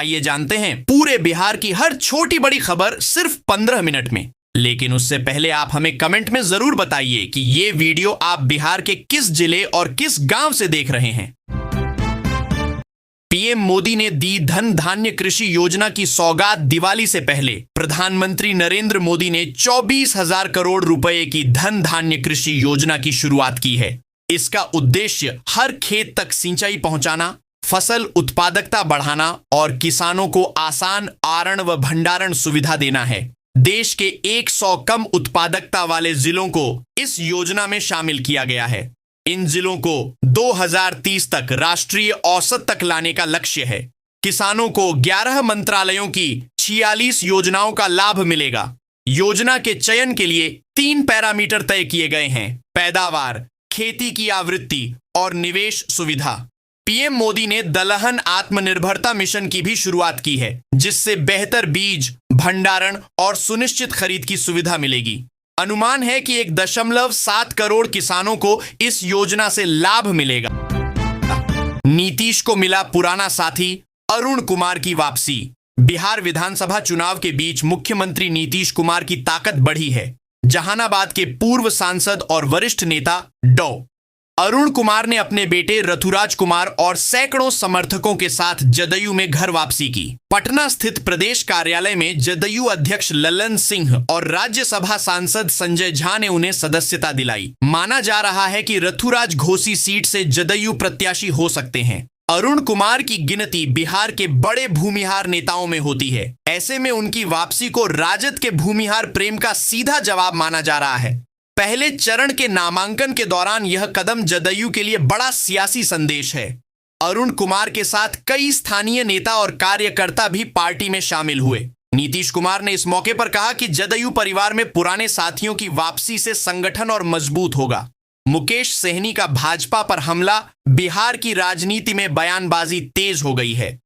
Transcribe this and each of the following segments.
आइए जानते हैं पूरे बिहार की हर छोटी बड़ी खबर सिर्फ 15 मिनट में। लेकिन उससे पहले आप हमें कमेंट में जरूर बताइए कि ये वीडियो आप बिहार के किस जिले और किस गांव से देख रहे हैं। पीएम मोदी ने दी धन धान्य कृषि योजना की सौगात दिवाली से पहले। प्रधानमंत्री नरेंद्र मोदी ने 24,000 करोड़ रुपए की धन धान्य कृषि योजना की शुरुआत की है। इसका उद्देश्य हर खेत तक सिंचाई पहुंचाना, फसल उत्पादकता बढ़ाना और किसानों को आसान आवरण व भंडारण सुविधा देना है। देश के 100 कम उत्पादकता वाले जिलों को इस योजना में शामिल किया गया है। इन जिलों को 2030 तक राष्ट्रीय औसत तक लाने का लक्ष्य है। किसानों को 11 मंत्रालयों की 46 योजनाओं का लाभ मिलेगा। योजना के चयन के लिए 3 पैरामीटर तय किए गए हैं: पैदावार, खेती की आवृत्ति और निवेश सुविधा। पीएम मोदी ने दलहन आत्मनिर्भरता मिशन की भी शुरुआत की है, जिससे बेहतर बीज, भंडारण और सुनिश्चित खरीद की सुविधा मिलेगी। अनुमान है कि 1.7 करोड़ किसानों को इस योजना से लाभ मिलेगा। नीतीश को मिला पुराना साथी, अरुण कुमार की वापसी। बिहार विधानसभा चुनाव के बीच मुख्यमंत्री नीतीश कुमार की ताकत बढ़ी है। जहानाबाद के पूर्व सांसद और वरिष्ठ नेता डॉ अरुण कुमार ने अपने बेटे रथुराज कुमार और सैकड़ों समर्थकों के साथ जदयू में घर वापसी की। पटना स्थित प्रदेश कार्यालय में जदयू अध्यक्ष ललन सिंह और राज्यसभा सांसद संजय झा ने उन्हें सदस्यता दिलाई। माना जा रहा है कि रथुराज घोसी सीट से जदयू प्रत्याशी हो सकते हैं। अरुण कुमार की गिनती बिहार के बड़े भूमिहार नेताओं में होती है। ऐसे में उनकी वापसी को राजद के भूमिहार प्रेम का सीधा जवाब माना जा रहा है। पहले चरण के नामांकन के दौरान यह कदम जदयू के लिए बड़ा सियासी संदेश है। अरुण कुमार के साथ कई स्थानीय नेता और कार्यकर्ता भी पार्टी में शामिल हुए। नीतीश कुमार ने इस मौके पर कहा कि जदयू परिवार में पुराने साथियों की वापसी से संगठन और मजबूत होगा। मुकेश सहनी का भाजपा पर हमला, बिहार की राजनीति में बयानबाजी तेज हो गई है।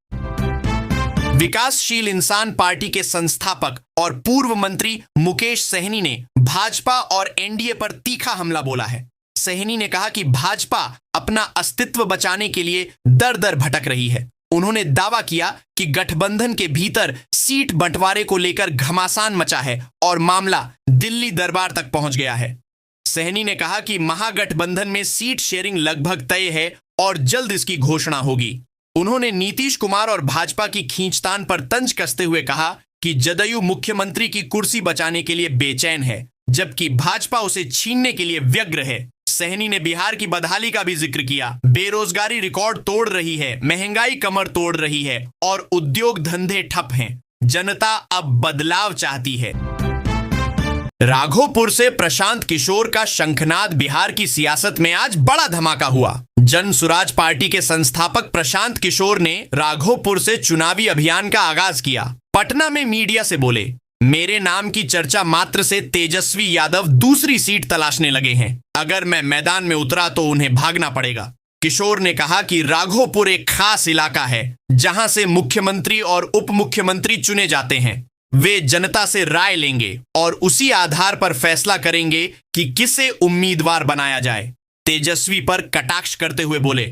विकासशील इंसान पार्टी के संस्थापक और पूर्व मंत्री मुकेश सहनी ने भाजपा और एनडीए पर तीखा हमला बोला है। सहनी ने कहा कि भाजपा अपना अस्तित्व बचाने के लिए दर दर भटक रही है। उन्होंने दावा किया कि गठबंधन के भीतर सीट बंटवारे को लेकर घमासान मचा है और मामला दिल्ली दरबार तक पहुंच गया है। सहनी ने कहा कि महागठबंधन में सीट शेयरिंग लगभग तय है और जल्द इसकी घोषणा होगी। उन्होंने नीतीश कुमार और भाजपा की खींचतान पर तंज कसते हुए कहा कि जदयू मुख्यमंत्री की कुर्सी बचाने के लिए बेचैन है, जबकि भाजपा उसे छीनने के लिए व्यग्र है। सहनी ने बिहार की बदहाली का भी जिक्र किया। बेरोजगारी रिकॉर्ड तोड़ रही है, महंगाई कमर तोड़ रही है और उद्योग धंधे ठप हैं। जनता अब बदलाव चाहती है। राघोपुर से प्रशांत किशोर का शंखनाद बिहार की सियासत में आज बड़ा धमाका हुआ। जन सुराज पार्टी के संस्थापक प्रशांत किशोर ने राघोपुर से चुनावी अभियान का आगाज किया। पटना में मीडिया से बोले, मेरे नाम की चर्चा मात्र से तेजस्वी यादव दूसरी सीट तलाशने लगे हैं। अगर मैं मैदान में उतरा तो उन्हें भागना पड़ेगा। किशोर ने कहा कि राघोपुर एक खास इलाका है जहां से मुख्यमंत्री और उप मुख्यमंत्री चुने जाते हैं। वे जनता से राय लेंगे और उसी आधार पर फैसला करेंगे कि किसे उम्मीदवार बनाया जाए। तेजस्वी पर कटाक्ष करते हुए बोले,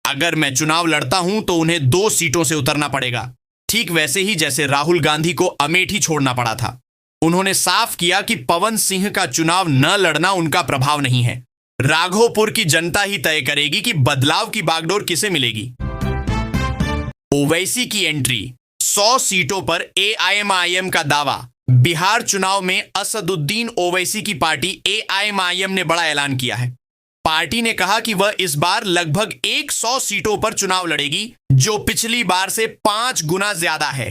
अगर मैं चुनाव लड़ता हूं तो उन्हें 2 सीटों से उतरना पड़ेगा, ठीक वैसे ही जैसे राहुल गांधी को अमेठी छोड़ना पड़ा था। उन्होंने साफ किया कि पवन सिंह का चुनाव न लड़ना उनका प्रभाव नहीं है। राघोपुर की जनता ही तय करेगी कि बदलाव की बागडोर किसे मिलेगी। ओवैसी की एंट्री, 100 सीटों पर एआईएमआईएम का दावा। बिहार चुनाव में असदुद्दीन ओवैसी की पार्टी एआईएमआईएम ने बड़ा ऐलान किया है। पार्टी ने कहा कि वह इस बार लगभग 100 सीटों पर चुनाव लड़ेगी, जो पिछली बार से 5 गुना ज्यादा है।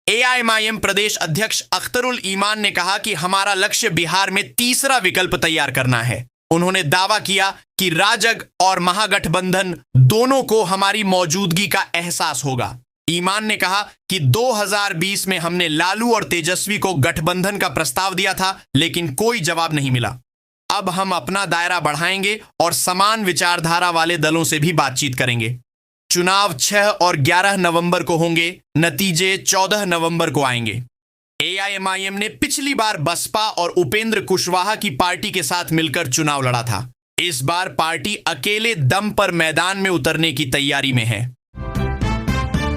एआईएमआईएम प्रदेश अध्यक्ष अख्तरुल ईमान ने कहा कि हमारा लक्ष्य बिहार में तीसरा विकल्प तैयार करना है। उन्होंने दावा किया कि राजग और महागठबंधन दोनों को हमारी मौजूदगी का एहसास होगा। ईमान ने कहा कि 2020 में हमने लालू और तेजस्वी को गठबंधन का प्रस्ताव दिया था, लेकिन कोई जवाब नहीं मिला। अब हम अपना दायरा बढ़ाएंगे और समान विचारधारा वाले दलों से भी बातचीत करेंगे। चुनाव 6 और 11 नवंबर को होंगे, नतीजे 14 नवंबर को आएंगे। एआईएमआईएम ने पिछली बार बसपा और उपेंद्र कुशवाहा की पार्टी के साथ मिलकर चुनाव लड़ा था। इस बार पार्टी अकेले दम पर मैदान में उतरने की तैयारी में है।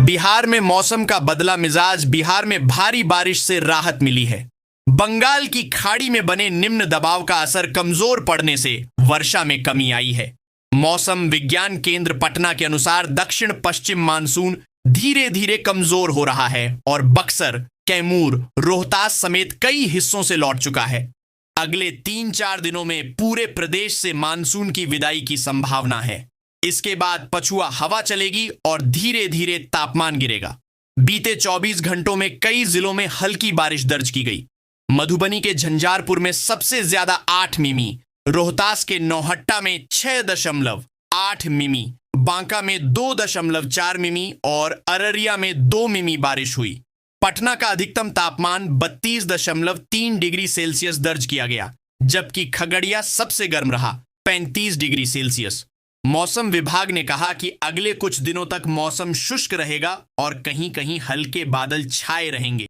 बिहार में मौसम का बदला मिजाज। बिहार में भारी बारिश से राहत मिली है। बंगाल की खाड़ी में बने निम्न दबाव का असर कमजोर पड़ने से वर्षा में कमी आई है। मौसम विज्ञान केंद्र पटना के अनुसार दक्षिण पश्चिम मानसून धीरे धीरे कमजोर हो रहा है और बक्सर, कैमूर, रोहतास समेत कई हिस्सों से लौट चुका है। अगले 3-4 दिनों में पूरे प्रदेश से मानसून की विदाई की संभावना है। इसके बाद पछुआ हवा चलेगी और धीरे धीरे तापमान गिरेगा। बीते 24 घंटों में कई जिलों में हल्की बारिश दर्ज की गई। मधुबनी के झंझारपुर में सबसे ज्यादा 8 मिमी, रोहतास के नौहट्टा में 6.8 मिमी, बांका में 2.4 मिमी और अररिया में 2 मिमी बारिश हुई। पटना का अधिकतम तापमान 32.3 डिग्री सेल्सियस दर्ज किया गया, जबकि खगड़िया सबसे गर्म रहा 35 डिग्री सेल्सियस। मौसम विभाग ने कहा कि अगले कुछ दिनों तक मौसम शुष्क रहेगा और कहीं कहीं हल्के बादल छाए रहेंगे।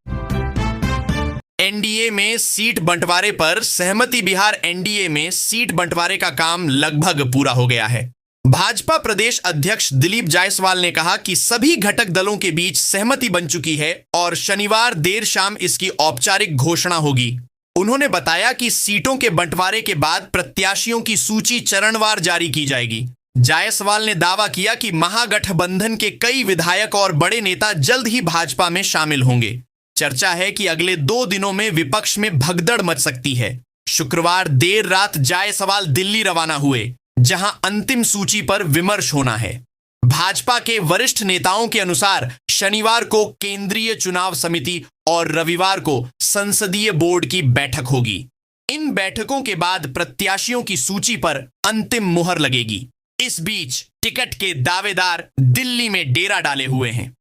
एनडीए में सीट बंटवारे पर सहमति। बिहार एनडीए में सीट बंटवारे का काम लगभग पूरा हो गया है। भाजपा प्रदेश अध्यक्ष दिलीप जायसवाल ने कहा कि सभी घटक दलों के बीच सहमति बन चुकी है और शनिवार देर शाम इसकी औपचारिक घोषणा होगी। उन्होंने बताया कि सीटों के बंटवारे के बाद प्रत्याशियों की सूची चरणवार जारी की जाएगी। जायसवाल ने दावा किया कि महागठबंधन के कई विधायक और बड़े नेता जल्द ही भाजपा में शामिल होंगे। चर्चा है कि अगले 2 दिनों में विपक्ष में भगदड़ मच सकती है। शुक्रवार देर रात जायसवाल दिल्ली रवाना हुए, जहां अंतिम सूची पर विमर्श होना है। भाजपा के वरिष्ठ नेताओं के अनुसार शनिवार को केंद्रीय चुनाव समिति और रविवार को संसदीय बोर्ड की बैठक होगी। इन बैठकों के बाद प्रत्याशियों की सूची पर अंतिम मुहर लगेगी। इस बीच टिकट के दावेदार दिल्ली में डेरा डाले हुए हैं।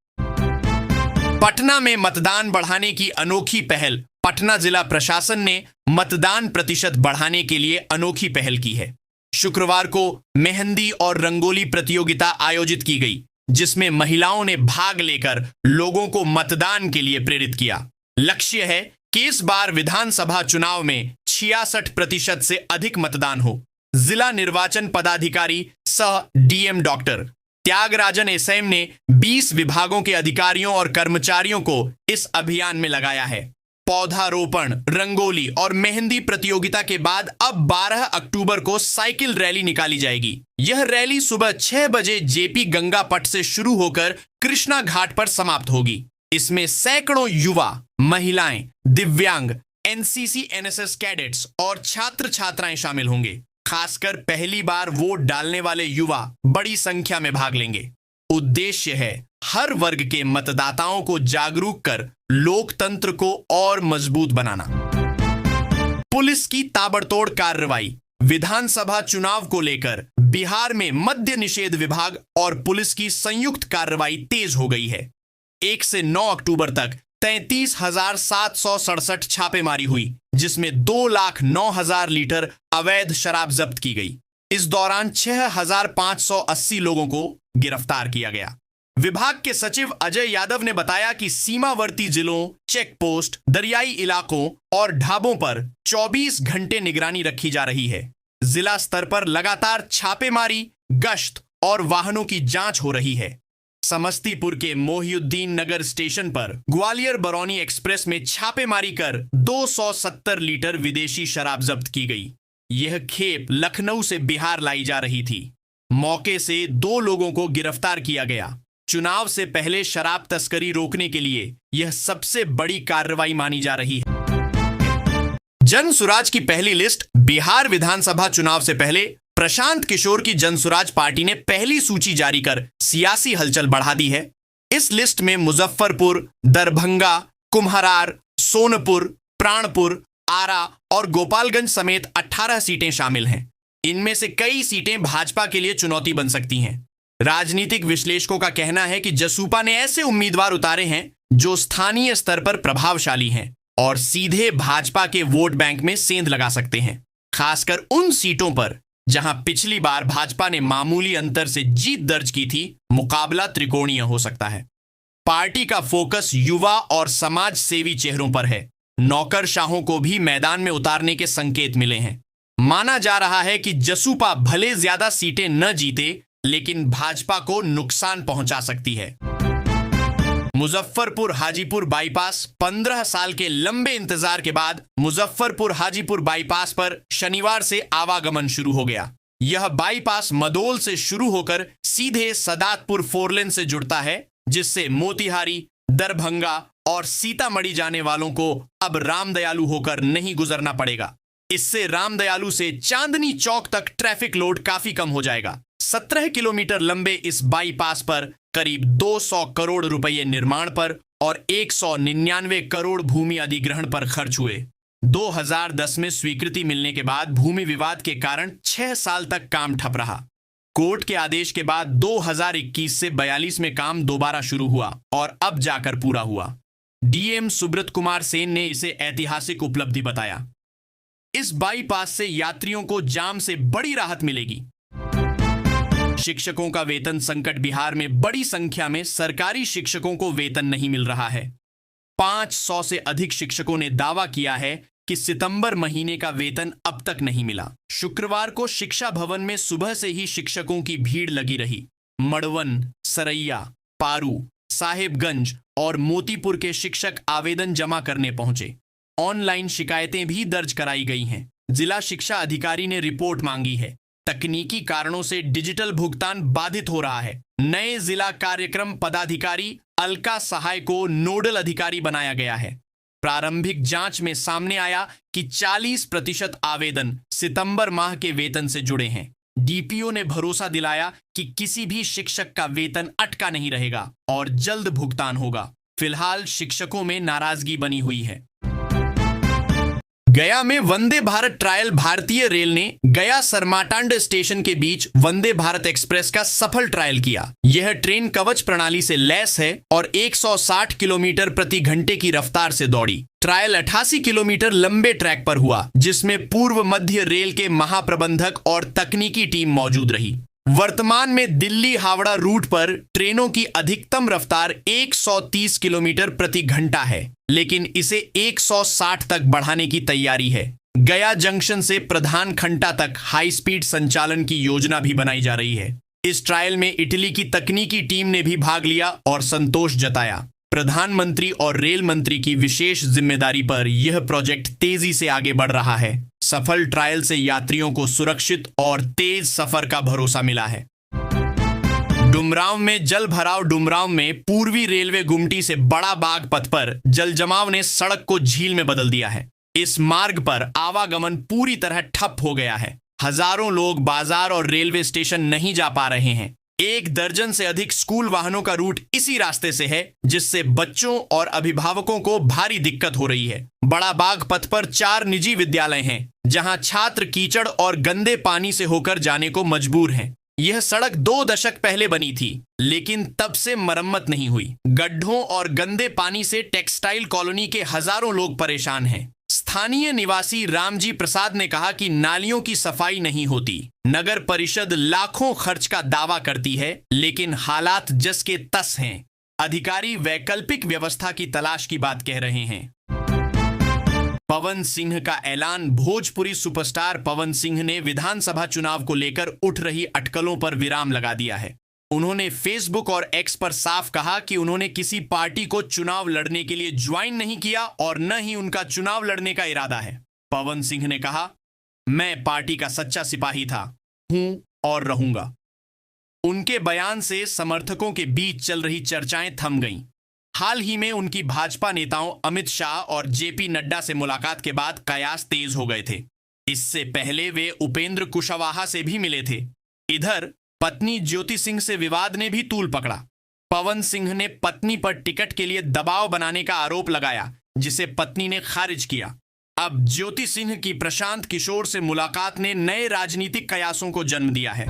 पटना में मतदान बढ़ाने की अनोखी पहल। पटना जिला प्रशासन ने मतदान प्रतिशत बढ़ाने के लिए अनोखी पहल की है। शुक्रवार को मेहंदी और रंगोली प्रतियोगिता आयोजित की गई, जिसमें महिलाओं ने भाग लेकर लोगों को मतदान के लिए प्रेरित किया। लक्ष्य है कि इस बार विधानसभा चुनाव में 66% से अधिक मतदान हो। जिला निर्वाचन पदाधिकारी सह डीएम डॉक्टर त्यागराजन एसएम ने 20 विभागों के अधिकारियों और कर्मचारियों को इस अभियान में लगाया है। पौधारोपण, रंगोली और मेहंदी प्रतियोगिता के बाद अब 12 अक्टूबर को साइकिल रैली निकाली जाएगी। यह रैली सुबह 6 बजे जेपी गंगा पट से शुरू होकर कृष्णा घाट पर समाप्त होगी। इसमें सैकड़ों युवा, महिलाएं, दिव्यांग, एनसीसी, एनएसएस कैडेट्स और छात्र छात्राएं शामिल होंगे। खासकर पहली बार वोट डालने वाले युवा बड़ी संख्या में भाग लेंगे। उद्देश्य है हर वर्ग के मतदाताओं को जागरूक कर लोकतंत्र को और मजबूत बनाना। पुलिस की ताबड़तोड़ कार्रवाई। विधानसभा चुनाव को लेकर बिहार में मद्य निषेध विभाग और पुलिस की संयुक्त कार्रवाई तेज हो गई है। 1 से 9 अक्टूबर तक 33,767 छापेमारी हुई, जिसमें 2,09,000 लीटर अवैध शराब जब्त की गई। इस दौरान 6,580 लोगों को गिरफ्तार किया गया। विभाग के सचिव अजय यादव ने बताया कि सीमावर्ती जिलों, चेक पोस्ट, दरियाई इलाकों और ढाबों पर 24 घंटे निगरानी रखी जा रही है। जिला स्तर पर लगातार छापेमारी, गश्त और वाहनों की जांच हो रही है। समस्तीपुर के मोहिउद्दीन नगर स्टेशन पर ग्वालियर बरौनी एक्सप्रेस में छापेमारी कर 270 लीटर विदेशी शराब जब्त की गई। यह खेप लखनऊ से बिहार लाई जा रही थी। मौके से 2 लोगों को गिरफ्तार किया गया। चुनाव से पहले शराब तस्करी रोकने के लिए यह सबसे बड़ी कार्रवाई मानी जा रही है। जनसुराज की पहली लिस्ट। बिहार विधानसभा चुनाव से पहले प्रशांत किशोर की जनसुराज पार्टी ने पहली सूची जारी कर सियासी हलचल बढ़ा दी है। इस लिस्ट में मुजफ्फरपुर, दरभंगा, कुम्हरार, सोनपुर, प्राणपुर, आरा और गोपालगंज समेत 18 सीटें शामिल हैं। इनमें से कई सीटें भाजपा के लिए चुनौती बन सकती हैं। राजनीतिक विश्लेषकों का कहना है कि जसूपा ने ऐसे उम्मीदवार उतारे हैं जो स्थानीय स्तर पर प्रभावशाली हैं और सीधे भाजपा के वोट बैंक में सेंध लगा सकते हैं, खासकर उन सीटों पर जहां पिछली बार भाजपा ने मामूली अंतर से जीत दर्ज की थी। मुकाबला त्रिकोणीय हो सकता है। पार्टी का फोकस युवा और समाज सेवी चेहरों पर है। नौकरशाहों को भी मैदान में उतारने के संकेत मिले हैं। माना जा रहा है कि जसूपा भले ज्यादा सीटें न जीते, लेकिन भाजपा को नुकसान पहुंचा सकती है। मुजफ्फरपुर हाजीपुर बाईपास 15 साल के लंबे इंतजार के बाद मुजफ्फरपुर हाजीपुर बाईपास पर शनिवार से आवागमन शुरू हो गया। यह बाईपास मदोल से शुरू होकर सीधे सदातपुर 4 लेन से जुड़ता है, जिससे मोतिहारी, दरभंगा और सीतामढ़ी जाने वालों को अब रामदयालु होकर नहीं गुजरना पड़ेगा। इससे रामदयालु से चांदनी चौक तक ट्रैफिक लोड काफी कम हो जाएगा। 17 किलोमीटर लंबे इस बाईपास पर करीब 200 करोड़ रुपये निर्माण पर और 199 करोड़ भूमि अधिग्रहण पर खर्च हुए। 2010 में स्वीकृति मिलने के बाद भूमि विवाद के कारण 6 साल तक काम ठप रहा। कोर्ट के आदेश के बाद 2021 से 42 में काम दोबारा शुरू हुआ और अब जाकर पूरा हुआ। डीएम सुब्रत कुमार सेन ने इसे ऐतिहासिक उपलब्धि बताया। इस बाईपास से यात्रियों को जाम से बड़ी राहत मिलेगी। शिक्षकों का वेतन संकट। बिहार में बड़ी संख्या में सरकारी शिक्षकों को वेतन नहीं मिल रहा है। 500 से अधिक शिक्षकों ने दावा किया है कि सितंबर महीने का वेतन अब तक नहीं मिला। शुक्रवार को शिक्षा भवन में सुबह से ही शिक्षकों की भीड़ लगी रही। मड़वन, सरैया, पारू, साहेबगंज और मोतीपुर के शिक्षक आवेदन जमा करने पहुंचे। ऑनलाइन शिकायतें भी दर्ज कराई गई हैं। जिला शिक्षा अधिकारी ने रिपोर्ट मांगी है। तकनीकी कारणों से डिजिटल भुगतान बाधित हो रहा है। नए जिला कार्यक्रम पदाधिकारी अलका सहाय को नोडल अधिकारी बनाया गया है। प्रारंभिक जांच में सामने आया कि 40% आवेदन सितंबर माह के वेतन से जुड़े हैं। डीपीओ ने भरोसा दिलाया कि किसी भी शिक्षक का वेतन अटका नहीं रहेगा और जल्द भुगतान होगा। फिलहाल शिक्षकों में नाराजगी बनी हुई है। गया में वंदे भारत ट्रायल। भारतीय रेल ने गया सरमाटांड स्टेशन के बीच वंदे भारत एक्सप्रेस का सफल ट्रायल किया। यह ट्रेन कवच प्रणाली से लैस है और 160 किलोमीटर प्रति घंटे की रफ्तार से दौड़ी। ट्रायल 88 किलोमीटर लंबे ट्रैक पर हुआ, जिसमें पूर्व मध्य रेल के महाप्रबंधक और तकनीकी टीम मौजूद रही। वर्तमान में दिल्ली हावड़ा रूट पर ट्रेनों की अधिकतम रफ्तार 130 किलोमीटर प्रति घंटा है, लेकिन इसे 160 तक बढ़ाने की तैयारी है। गया जंक्शन से प्रधान खंडा तक हाई स्पीड संचालन की योजना भी बनाई जा रही है। इस ट्रायल में इटली की तकनीकी टीम ने भी भाग लिया और संतोष जताया। प्रधानमंत्री और रेल मंत्री की विशेष जिम्मेदारी पर यह प्रोजेक्ट तेजी से आगे बढ़ रहा है। सफल ट्रायल से यात्रियों को सुरक्षित और तेज सफर का भरोसा मिला है। डुमरांव में जल भराव। डुमरांव में पूर्वी रेलवे गुमटी से बड़ा बाग पथ पर जल जमाव ने सड़क को झील में बदल दिया है। इस मार्ग पर आवागमन पूरी तरह ठप हो गया है। हजारों लोग बाजार और रेलवे स्टेशन नहीं जा पा रहे हैं। 1 दर्जन से अधिक स्कूल वाहनों का रूट इसी रास्ते से है, जिससे बच्चों और अभिभावकों को भारी दिक्कत हो रही है। बड़ा बाग पथ पर 4 निजी विद्यालय हैं, जहां छात्र कीचड़ और गंदे पानी से होकर जाने को मजबूर हैं। यह सड़क 2 दशक पहले बनी थी, लेकिन तब से मरम्मत नहीं हुई। गड्ढों और गंदे पानी से टेक्सटाइल कॉलोनी के हजारों लोग परेशान हैं। स्थानीय निवासी रामजी प्रसाद ने कहा कि नालियों की सफाई नहीं होती। नगर परिषद लाखों खर्च का दावा करती है, लेकिन हालात जस के तस हैं। अधिकारी वैकल्पिक व्यवस्था की तलाश की बात कह रहे हैं। पवन सिंह का ऐलान। भोजपुरी सुपरस्टार पवन सिंह ने विधानसभा चुनाव को लेकर उठ रही अटकलों पर विराम लगा दिया है। उन्होंने फेसबुक और एक्स पर साफ कहा कि उन्होंने किसी पार्टी को चुनाव लड़ने के लिए ज्वाइन नहीं किया और न ही उनका चुनाव लड़ने का इरादा है। पवन सिंह ने कहा, मैं पार्टी का सच्चा सिपाही था, हूं और रहूंगा। उनके बयान से समर्थकों के बीच चल रही चर्चाएं थम गईं। हाल ही में उनकी भाजपा नेताओं अमित शाह और जेपी नड्डा से मुलाकात के बाद कयास तेज हो गए थे। इससे पहले वे उपेंद्र कुशवाहा से भी मिले थे। इधर पत्नी ज्योति सिंह से विवाद ने भी तूल पकड़ा। पवन सिंह ने पत्नी पर टिकट के लिए दबाव बनाने का आरोप लगाया, जिसे पत्नी ने खारिज किया। अब ज्योति सिंह की प्रशांत किशोर से मुलाकात ने नए राजनीतिक कयासों को जन्म दिया है।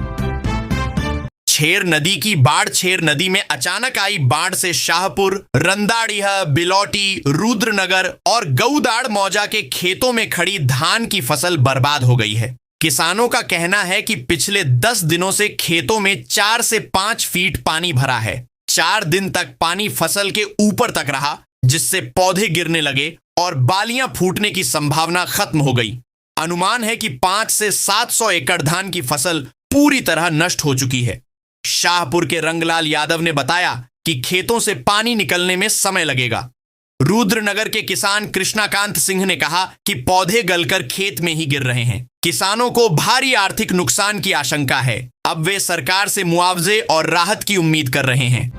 छेर नदी की बाढ़। छेर नदी में अचानक आई बाढ़ से शाहपुर, रंदाड़ीह, बिलौटी, रुद्रनगर और गौदाड़ मौजा के खेतों में खड़ी धान की फसल बर्बाद हो गई है। किसानों का कहना है कि पिछले 10 दिनों से खेतों में 4 से 5 फीट पानी भरा है। 4 दिन तक पानी फसल के ऊपर तक रहा, जिससे पौधे गिरने लगे और बालियां फूटने की संभावना खत्म हो गई। अनुमान है कि 5 से 700 एकड़ धान की फसल पूरी तरह नष्ट हो चुकी है। शाहपुर के रंगलाल यादव ने बताया कि खेतों से पानी निकलने में समय लगेगा। रुद्रनगर के किसान कृष्णाकांत सिंह ने कहा कि पौधे गलकर खेत में ही गिर रहे हैं। किसानों को भारी आर्थिक नुकसान की आशंका है। अब वे सरकार से मुआवजे और राहत की उम्मीद कर रहे हैं।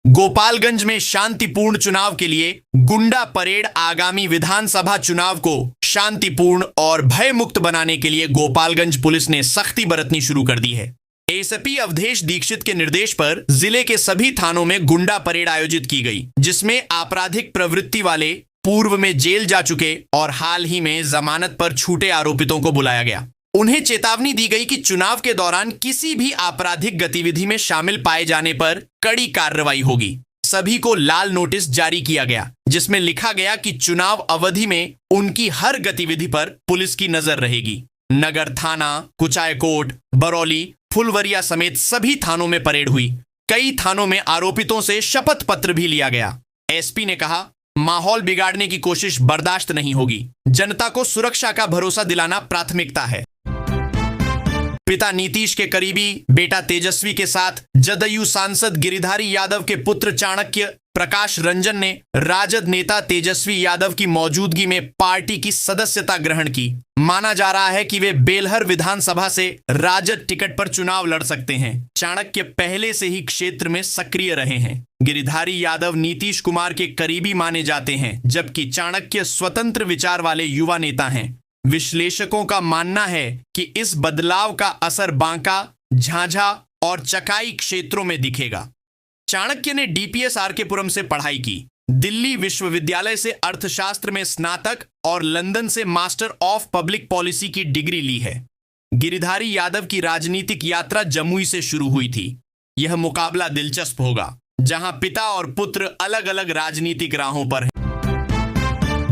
गोपालगंज में शांतिपूर्ण चुनाव के लिए गुंडा परेड। आगामी विधानसभा चुनाव को शांतिपूर्ण और भयमुक्त बनाने के लिए गोपालगंज पुलिस ने सख्ती बरतनी शुरू कर दी है। एसपी अवधेश दीक्षित के निर्देश पर जिले के सभी थानों में गुंडा परेड आयोजित की गई, जिसमें आपराधिक प्रवृत्ति वाले, पूर्व में जेल जा चुके और हाल ही में जमानत पर छूटे आरोपितों को बुलाया गया। उन्हें चेतावनी दी गई कि चुनाव के दौरान किसी भी आपराधिक गतिविधि में शामिल पाए जाने पर कड़ी कार्रवाई होगी। सभी को लाल नोटिस जारी किया गया, जिसमें लिखा गया कि चुनाव अवधि में उनकी हर गतिविधि पर पुलिस की नजर रहेगी। नगर थाना, कुचायकोट, बरौली, फुलवरिया समेत सभी थानों में परेड हुई। कई थानों में आरोपितों से शपथ पत्र भी लिया गया। एसपी ने कहा, माहौल बिगाड़ने की कोशिश बर्दाश्त नहीं होगी। जनता को सुरक्षा का भरोसा दिलाना प्राथमिकता है। पिता नीतीश के करीबी बेटा तेजस्वी के साथ जदयू सांसद गिरिधारी यादव के पुत्र चाणक्य प्रकाश रंजन ने राजद नेता तेजस्वी यादव की मौजूदगी में पार्टी की सदस्यता ग्रहण की। माना जा रहा है कि वे बेलहर विधानसभा से राजद टिकट पर चुनाव लड़ सकते हैं। चाणक्य पहले से ही क्षेत्र में सक्रिय रहे हैं। गिरिधारी यादव नीतीश कुमार के करीबी माने जाते हैं, जबकि चाणक्य स्वतंत्र विचार वाले युवा नेता हैं। विश्लेषकों का मानना है कि इस बदलाव का असर बांका, झांझा और चकाई क्षेत्रों में दिखेगा। चाणक्य ने डीपीएस आरकेपुरम से पढ़ाई की, दिल्ली विश्वविद्यालय से अर्थशास्त्र में स्नातक और लंदन से मास्टर ऑफ पब्लिक पॉलिसी की डिग्री ली है। गिरिधारी यादव की राजनीतिक यात्रा जमुई से शुरू हुई थी। यह मुकाबला दिलचस्प होगा, जहां पिता और पुत्र अलग अलग राजनीतिक राहों पर हैं।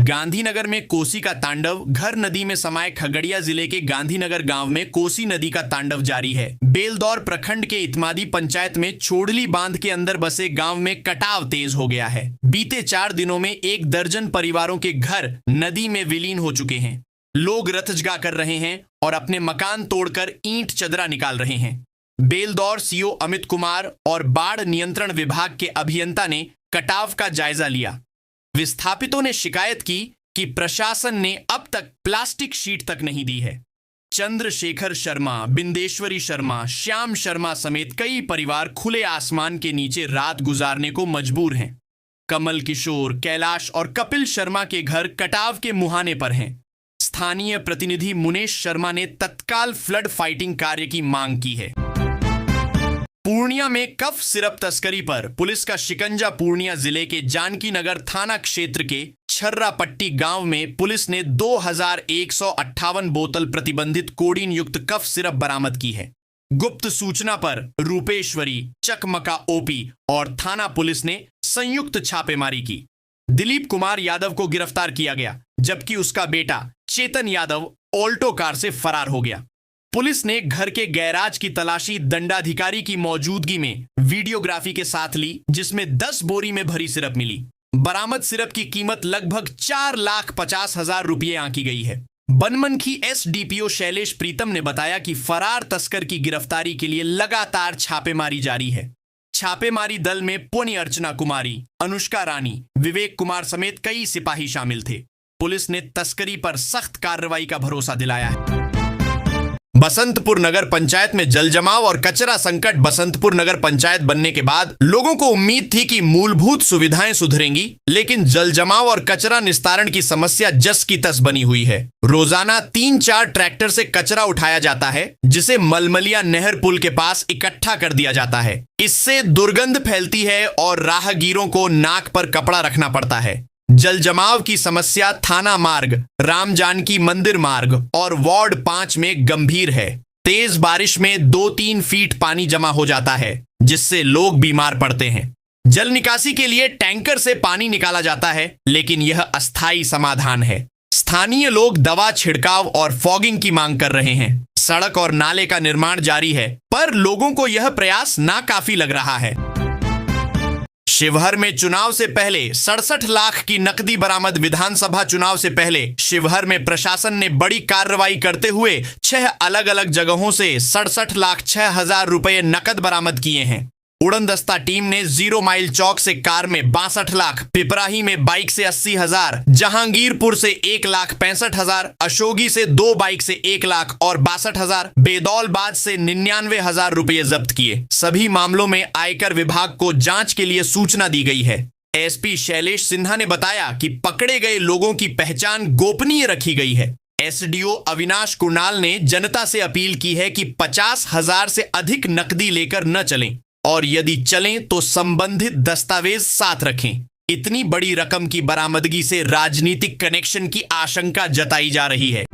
गांधीनगर में कोसी का तांडव। घर नदी में समाये खगड़िया जिले के गांधीनगर गांव में कोसी नदी का तांडव जारी है। बेलदौर प्रखंड के इतमादी पंचायत में छोड़ली बांध के अंदर बसे गांव में कटाव तेज हो गया है। बीते 4 दिनों में 1 दर्जन परिवारों के घर नदी में विलीन हो चुके हैं। लोग रतजगा कर रहे हैं और अपने मकान तोड़कर ईंट चदरा निकाल रहे हैं। बेलदौर सीओ अमित कुमार और बाढ़ नियंत्रण विभाग के अभियंता ने कटाव का जायजा लिया। विस्थापितों ने शिकायत की कि प्रशासन ने अब तक प्लास्टिक शीट तक नहीं दी है। चंद्रशेखर शर्मा, बिंदेश्वरी शर्मा, श्याम शर्मा समेत कई परिवार खुले आसमान के नीचे रात गुजारने को मजबूर हैं। कमल किशोर, कैलाश और कपिल शर्मा के घर कटाव के मुहाने पर हैं। स्थानीय प्रतिनिधि मुनेश शर्मा ने तत्काल फ्लड फाइटिंग कार्य की मांग की है। पूर्णिया में कफ सिरप तस्करी पर पुलिस का शिकंजा। पूर्णिया जिले के जानकी नगर थाना क्षेत्र के छर्रापट्टी गांव में पुलिस ने 2158 बोतल प्रतिबंधित कोडीन युक्त कफ सिरप बरामद की है। गुप्त सूचना पर रूपेश्वरी, चकमका ओपी और थाना पुलिस ने संयुक्त छापेमारी की। दिलीप कुमार यादव को गिरफ्तार किया गया, जबकि उसका बेटा चेतन यादव ऑल्टो कार से फरार हो गया। पुलिस ने घर के गैराज की तलाशी दंडाधिकारी की मौजूदगी में वीडियोग्राफी के साथ ली, जिसमें 10 बोरी में भरी सिरप मिली। बरामद सिरप की कीमत लगभग 4,50,000 रुपये आंकी गई है। बनमनखी एसडीपीओ शैलेश प्रीतम ने बताया कि फरार तस्कर की गिरफ्तारी के लिए लगातार छापेमारी जारी है। छापेमारी दल में पुण्य अर्चना कुमारी, अनुष्का रानी, विवेक कुमार समेत कई सिपाही शामिल थे। पुलिस ने तस्करी पर सख्त कार्रवाई का भरोसा दिलाया है। बसंतपुर नगर पंचायत में जल जमाव और कचरा संकट। बसंतपुर नगर पंचायत बनने के बाद लोगों को उम्मीद थी कि मूलभूत सुविधाएं सुधरेंगी, लेकिन जल जमाव और कचरा निस्तारण की समस्या जस की तस बनी हुई है। रोजाना 3-4 ट्रैक्टर से कचरा उठाया जाता है, जिसे मलमलिया नहर पुल के पास इकट्ठा कर दिया जाता है। इससे दुर्गंध फैलती है और राहगीरों को नाक पर कपड़ा रखना पड़ता है। जल जमाव की समस्या थाना मार्ग, राम जानकी मंदिर मार्ग और वार्ड 5 में गंभीर है। तेज बारिश में 2-3 फीट पानी जमा हो जाता है, जिससे लोग बीमार पड़ते हैं। जल निकासी के लिए टैंकर से पानी निकाला जाता है, लेकिन यह अस्थायी समाधान है। स्थानीय लोग दवा छिड़काव और फॉगिंग की मांग कर रहे हैं। सड़क और नाले का निर्माण जारी है, पर लोगों को यह प्रयास नाकाफी लग रहा है। शिवहर में चुनाव से पहले 67 लाख की नकदी बरामद। विधानसभा चुनाव से पहले शिवहर में प्रशासन ने बड़ी कार्रवाई करते हुए 6 अलग अलग जगहों से 67,06,000 रुपए नकद बरामद किए हैं। उड़नदस्ता टीम ने 0 माइल चौक से कार में 62 लाख, पिपराही में बाइक से 80,000, जहांगीरपुर से 1,65,000, अशोगी से 2 बाइक से 1,62,000, बेदौलबाद से 99,000 रुपये जब्त किए। सभी मामलों में आयकर विभाग को जांच के लिए सूचना दी गई है। एसपी शैलेश सिन्हा ने बताया कि पकड़े गए लोगों की पहचान गोपनीय रखी गई है। एसडीओ अविनाश कुणाल ने जनता से अपील की है कि 50,000 से अधिक नकदी लेकर न चलें और यदि चलें तो संबंधित दस्तावेज साथ रखें। इतनी बड़ी रकम की बरामदगी से राजनीतिक कनेक्शन की आशंका जताई जा रही है।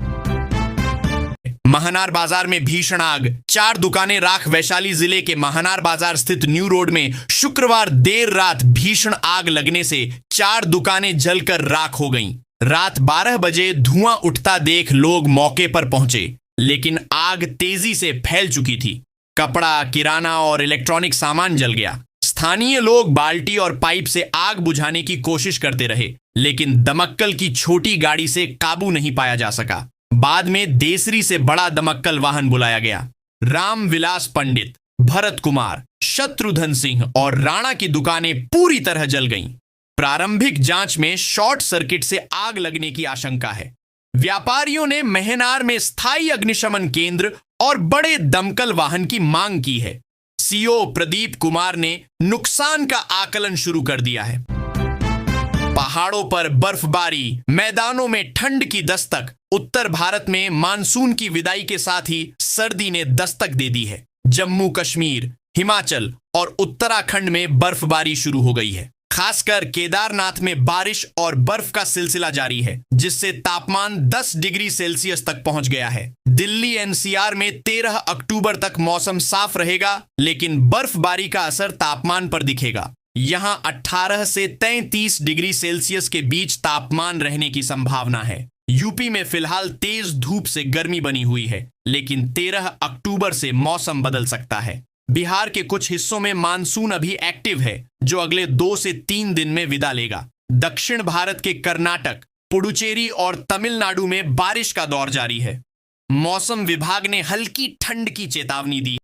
महनार बाजार में भीषण आग, 4 दुकानें राख। वैशाली जिले के महनार बाजार स्थित न्यू रोड में शुक्रवार देर रात भीषण आग लगने से 4 दुकानें जलकर राख हो गईं। रात 12 बजे धुआं उठता देख लोग मौके पर पहुंचे, लेकिन आग तेजी से फैल चुकी थी। कपड़ा, किराना और इलेक्ट्रॉनिक सामान जल गया। स्थानीय लोग बाल्टी और पाइप से आग बुझाने की कोशिश करते रहे, लेकिन दमक्कल की छोटी गाड़ी से काबू नहीं पाया जा सका। बाद में देसरी से बड़ा दमक्कल वाहन बुलाया गया। रामविलास पंडित, भरत कुमार, शत्रुघ्न सिंह और राणा की दुकानें पूरी तरह जल गईं। प्रारंभिक जांच में शॉर्ट सर्किट से आग लगने की आशंका है। व्यापारियों ने महनार में स्थायी अग्निशमन केंद्र और बड़े दमकल वाहन की मांग की है। सीओ प्रदीप कुमार ने नुकसान का आकलन शुरू कर दिया है। पहाड़ों पर बर्फबारी, मैदानों में ठंड की दस्तक। उत्तर भारत में मानसून की विदाई के साथ ही सर्दी ने दस्तक दे दी है। जम्मू कश्मीर, हिमाचल और उत्तराखंड में बर्फबारी शुरू हो गई है। खासकर केदारनाथ में बारिश और बर्फ का सिलसिला जारी है, जिससे तापमान 10 डिग्री सेल्सियस तक पहुंच गया है। दिल्ली एनसीआर में 13 अक्टूबर तक मौसम साफ रहेगा, लेकिन बर्फबारी का असर तापमान पर दिखेगा। यहां 18 से 33 डिग्री सेल्सियस के बीच तापमान रहने की संभावना है। यूपी में फिलहाल तेज धूप से गर्मी बनी हुई है, लेकिन 13 अक्टूबर से मौसम बदल सकता है। बिहार के कुछ हिस्सों में मानसून अभी एक्टिव है, जो अगले 2 से 3 दिन में विदा लेगा। दक्षिण भारत के कर्नाटक, पुडुचेरी और तमिलनाडु में बारिश का दौर जारी है। मौसम विभाग ने हल्की ठंड की चेतावनी दी।